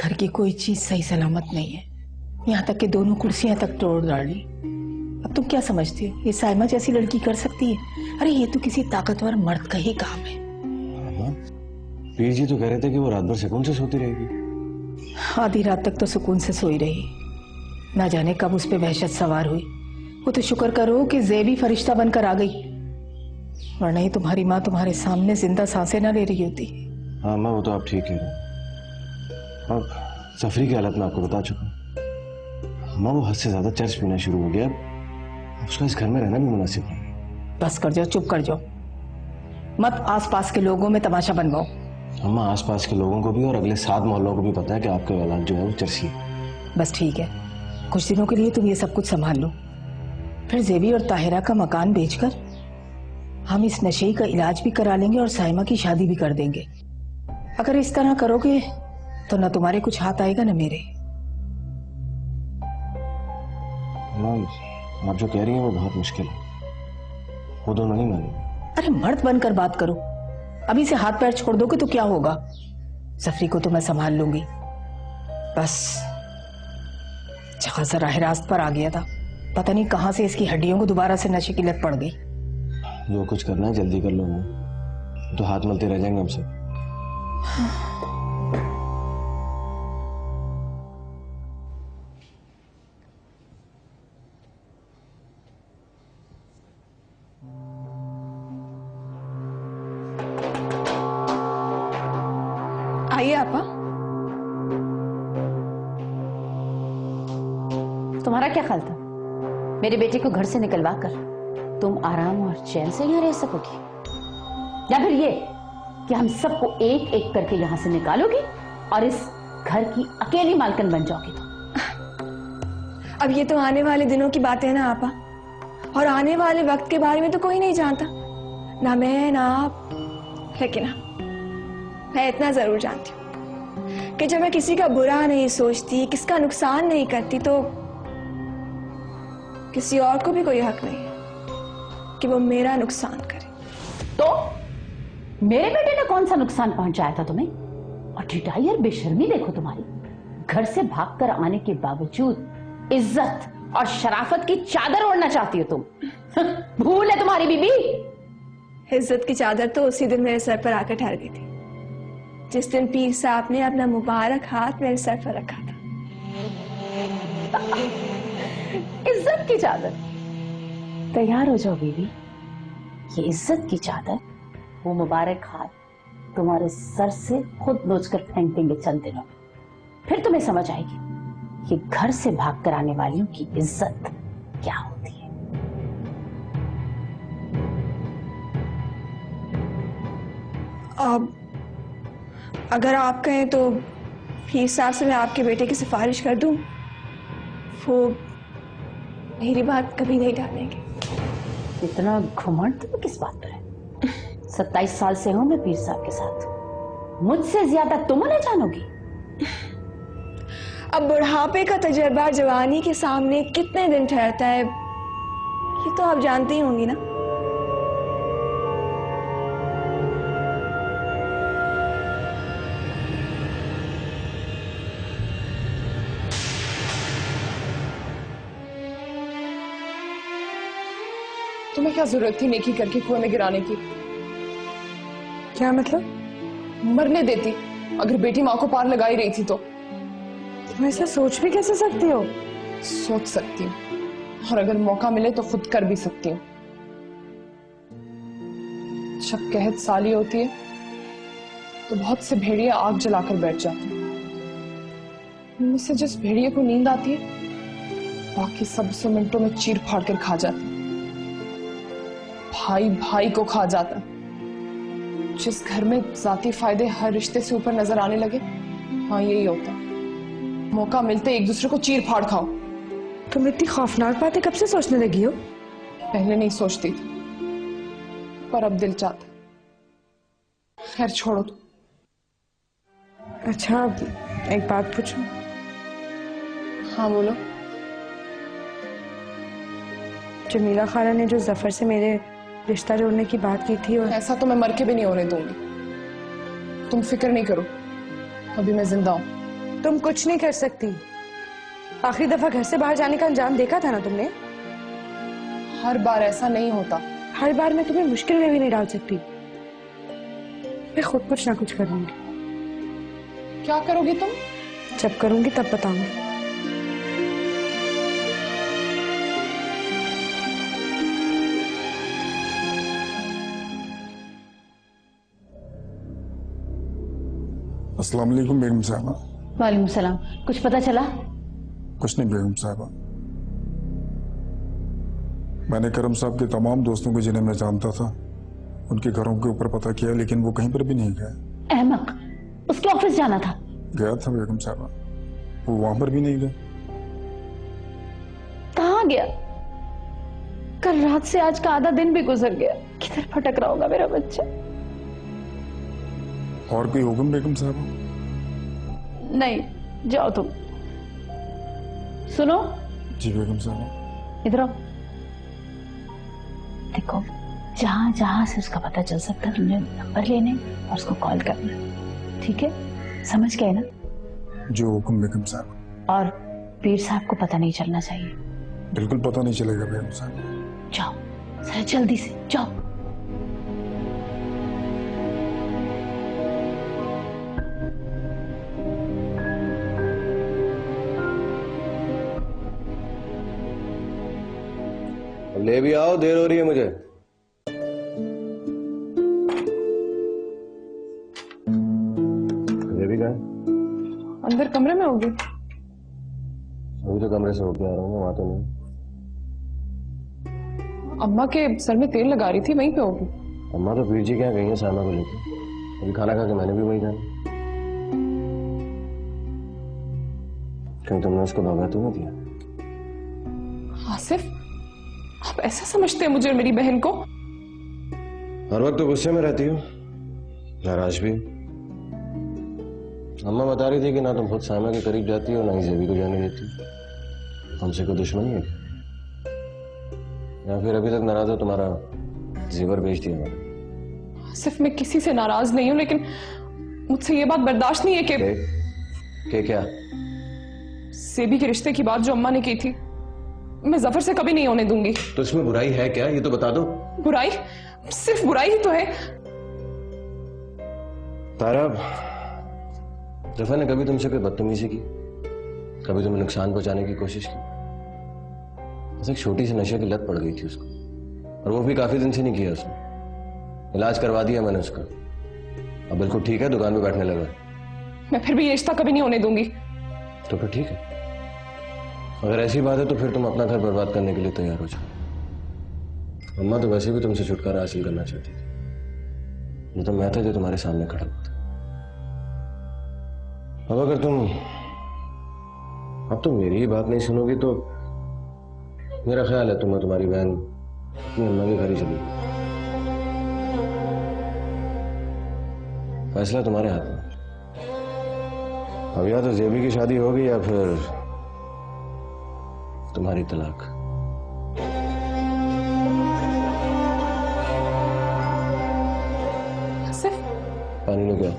घर की कोई चीज सही सलामत नहीं है, यहाँ तक कि दोनों कुर्सियां तक तोड़ डाली। अब तुम क्या समझती हो ये साइमा जैसी लड़की कर सकती है? अरे ये तो किसी ताकतवर मर्द का ही काम है। पीर जी तो कह रहे थे कि वो रात भर सुकून से सोती रहेगी। आधी रात तक तो सुकून से सोई रही, ना जाने कब उस पे वहशत सवार हुई। वो तो शुक्र करो कि ज़ेबी फरिश्ता बनकर आ गई, वरना ही तुम्हारी माँ तुम्हारे सामने जिंदा सांसें ना ले रही होती। हाँ माँ, वो तो आप ठीक कह रहे हैं। अब सफरी की हालत मैं आपको बता चुका हूँ। माँ वो हद से ज्यादा चर्च पीना शुरू हो गया, उसका इस घर में रहना भी मुनासिब नहीं। बस कर जाओ, चुप कर जाओ, मत आसपास के लोगों में तमाशा बनवाओ। अम्मा आसपास के लोगों को भी और अगले 7 मोहल्लों को भी पता है कि आपके औलाद जो है वो चर्ची है। बस ठीक है, कुछ दिनों के लिए तुम ये सब कुछ संभाल लो, फिर ज़ेबी और ताहिरा का मकान बेचकर हम इस नशे का इलाज भी करा लेंगे और साइमा की शादी भी कर देंगे। अगर इस तरह करोगे तो न तुम्हारे कुछ हाथ आएगा न मेरे। आप जो कह रही हैं वो बहुत मुश्किल है, वो दोनों नहीं मानेंगे। अरे मर्द बनकर बात करो, अभी से हाथ पैर छोड़ दोगे तो क्या होगा? सफरी को तो मैं संभाल लूंगी। बस जहां से राह रास्त पर आ गया था, पता नहीं कहां से इसकी हड्डियों को दोबारा से नशे की लत पड़ गई। जो कुछ करना है जल्दी कर लो, तो हाथ मलते रह जाएंगे हमसे। आइए आपा। तुम्हारा क्या ख्याल था मेरे बेटे को घर से निकलवा कर तुम आराम और चैन से यहाँ रह सकोगी, या फिर ये कि हम सबको एक एक करके यहाँ से निकालोगी और इस घर की अकेली मालकिन बन जाओगी? अब ये तो आने वाले दिनों की बात है ना आपा, और आने वाले वक्त के बारे में तो कोई नहीं जानता, ना मैं ना आप। लेकिन हाँ, मैं इतना जरूर जानती हूँ कि जब मैं किसी का बुरा नहीं सोचती, किसका नुकसान नहीं करती, तो किसी और को भी कोई हक नहीं है कि वो मेरा नुकसान करे। तो मेरे बेटे ने कौन सा नुकसान पहुंचाया था तुम्हें? और ढिठाई और बेशर्मी देखो तुम्हारी, घर से भागकर आने के बावजूद इज्जत और शराफत की चादर ओढ़ना चाहती हो तुम। भूल है तुम्हारी बीबी? इज्जत की चादर तो उसी दिन मेरे सर पर आकर ठहर गई थी, जिस दिन पीर साहब ने अपना मुबारक हाथ मेरे सर पर रखा था। इज्जत की चादर? तैयार हो जाओ बीबी, ये इज्जत की चादर, वो मुबारक हाथ तुम्हारे सर से खुद नोचकर फेंक देंगे चंद दिनों में। फिर तुम्हें समझ आएगी कि घर से भागकर आने वालियों की इज्जत क्या होती है। अब अगर आप कहें तो पीर साहब से मैं आपके बेटे की सिफारिश कर दूं, वो मेरी बात कभी नहीं टालेंगे। इतना घुमंड तुम किस बात पर है? 27 साल से हूं मैं पीर साहब के साथ, मुझसे ज्यादा तुम उन्हें जानोगी। अब बुढ़ापे का तजर्बा जवानी के सामने कितने दिन ठहरता है, ये तो आप जानती ही होंगी ना। तुम्हें क्या जरूरत थी नेकी करके कुएं में गिराने की? क्या मतलब? मरने देती अगर बेटी माँ को पार लगा ही रही थी तो। तुम ऐसा सोच भी कैसे सकती हो? सोच सकती हूँ, और अगर मौका मिले तो खुद कर भी सकती हूँ। जब कहत साली होती है तो बहुत से भेड़िए आग जलाकर बैठ जाते हैं। उनमें से जिस भेड़िए को नींद आती है, बाकी सब उसे मिनटों में चीर फाड़ कर खा जाते हैं। भाई भाई को खा जाता है। जिस घर में जाती फायदे हर रिश्ते से ऊपर नजर आने लगे, हाँ यही होता है। मौका मिलते एक दूसरे को चीर फाड़ खाओ। तुम इतनी खौफनाक बातें कब से सोचने लगी हो? पहले नहीं सोचती थी, पर अब दिल चाहता। खैर छोड़ो तो। अच्छा एक बात पूछूं? हाँ बोलो। जमीला खाला ने जो जफर से मेरे रिश्ता जोड़ने की बात की थी, और ऐसा तो मैं मर के भी नहीं होने दूंगी। तुम फिक्र नहीं करो, अभी मैं जिंदा हूं। तुम कुछ नहीं कर सकती। आखिरी दफा घर से बाहर जाने का अंजाम देखा था ना तुमने। हर बार ऐसा नहीं होता। हर बार मैं तुम्हें मुश्किल में भी नहीं डाल सकती। मैं खुद कुछ ना कुछ करूंगी। क्या करोगी तुम? जब करूंगी तब बताऊंगी। अस्सलाम वालेकुम बेगम साहबा। वालेकुम सलाम। कुछ पता चला? कुछ नहीं बेगम साहबा, मैंने करम साहब के तमाम दोस्तों को जिन्हें मैं जानता था उनके घरों के ऊपर पता किया, लेकिन वो कहीं पर भी नहीं गए। अहमक, उसके ऑफिस जाना था। गया था बेगम साहबा, वो वहां पर भी नहीं गए। कहाँ गया? कल रात से आज का आधा दिन भी गुजर गया। किधर भटक रहा होगा मेरा बच्चा? और कोई हुक्म बेगम साहबा? नहीं, जाओ तुम। सुनो, जी बेगम साहबा। इधर आओ। देखो, जहां जहां से उसका पता चल सकता है तुमने नंबर लेने और उसको कॉल करना, ठीक है? समझ गए ना? जो हुक्म बेगम साहबा। और पीर साहब को पता नहीं चलना चाहिए। बिल्कुल पता नहीं चलेगा बेगम साहबा। जाओ जरा जल्दी से जाओ। ले भी आओ, देर हो रही है मुझे। ये भी गए? अंदर कमरे में होगी। अभी तो कमरे से होके आ रहा हूँ, वहां तो नहीं। अम्मा के सर में तेल लगा रही थी, वहीं पे होगी। अम्मा तो पीर जी क्या गई है सामा को लेकर। अभी खाना खा के मैंने भी वही खाना। क्यों तुमने उसको भगा तो नहीं दिया? आसिफ, आप ऐसा समझते हैं मुझे और मेरी बहन को? हर वक्त तो गुस्से में रहती हो, नाराज भी। अम्मा बता रही थी कि ना तुम खुद सामा के करीब जाती हो, ना ही जेबी को जाने देती। हमसे कोई दुश्मनी है क्या? या फिर अभी तक नाराज हो, तुम्हारा जेवर बेच दिया मैंने? आसिफ, मैं किसी से नाराज नहीं हूं, लेकिन मुझसे ये बात बर्दाश्त नहीं है कि क्या? सेबी के रिश्ते की बात जो अम्मा ने की थी, मैं जफर से कभी नहीं होने दूंगी। तो इसमें बुराई है क्या, ये तो बता दो। बुराई? सिर्फ बुराई ही तो है। तारा, जफर ने कभी तुमसे कोई बदतमीजी की? कभी तुम्हें नुकसान पहुंचाने की कोशिश की? बस एक छोटी सी नशे की लत पड़ गई थी उसको, और वो भी काफी दिन से नहीं किया उसने। इलाज करवा दिया मैंने उसका, अब बिल्कुल ठीक है, दुकान पे बैठने लगा। मैं फिर भी ये रिश्ता कभी नहीं होने दूंगी। तो फिर ठीक है, अगर ऐसी बात है तो फिर तुम अपना घर बर्बाद करने के लिए तैयार हो जाओ। अम्मा तो वैसे भी तुमसे छुटकारा हासिल करना चाहती थी, नहीं तो मैं था जो तुम्हारे सामने खड़ा था। अब अगर अब तुम मेरी ही बात नहीं सुनोगी तो मेरा ख्याल है तुम्हें तुम्हारी बहन अपनी अम्मा के घर ही चली गई। फैसला तुम्हारे हाथ में। अब या तो जेबी की शादी होगी या फिर तुम्हारी तलाक। आसिफ, पानी लो। क्या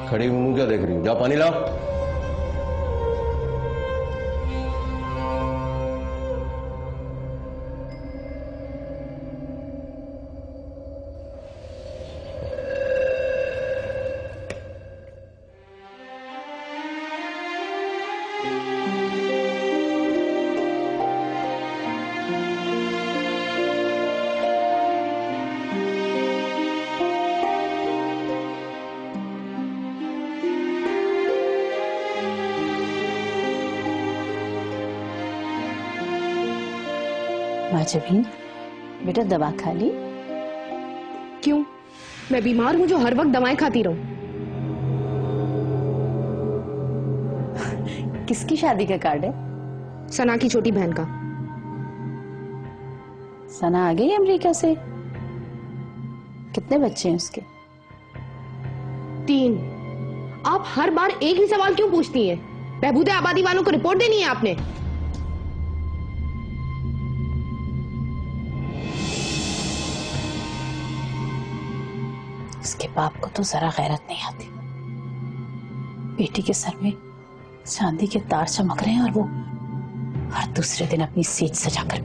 खड़ी मुंह क्या देख रही हो? जाओ पानी लाओ। माजबीन, बेटा दवा खा ली? क्यों? मैं बीमार हूं जो हर वक्त दवाएं खाती रहूं? किसकी शादी का कार्ड है? सना की छोटी बहन का। सना आ गई अमेरिका से? कितने बच्चे हैं उसके? 3। आप हर बार एक ही सवाल क्यों पूछती हैं? बहबूदे आबादी वालों को रिपोर्ट देनी है आपने। उसके बाप को तो जरा गैरत नहीं आती। बेटी के सर में चांदी के तार चमक रहे हैं और वो हर दूसरे दिन अपनी सीट सजाकर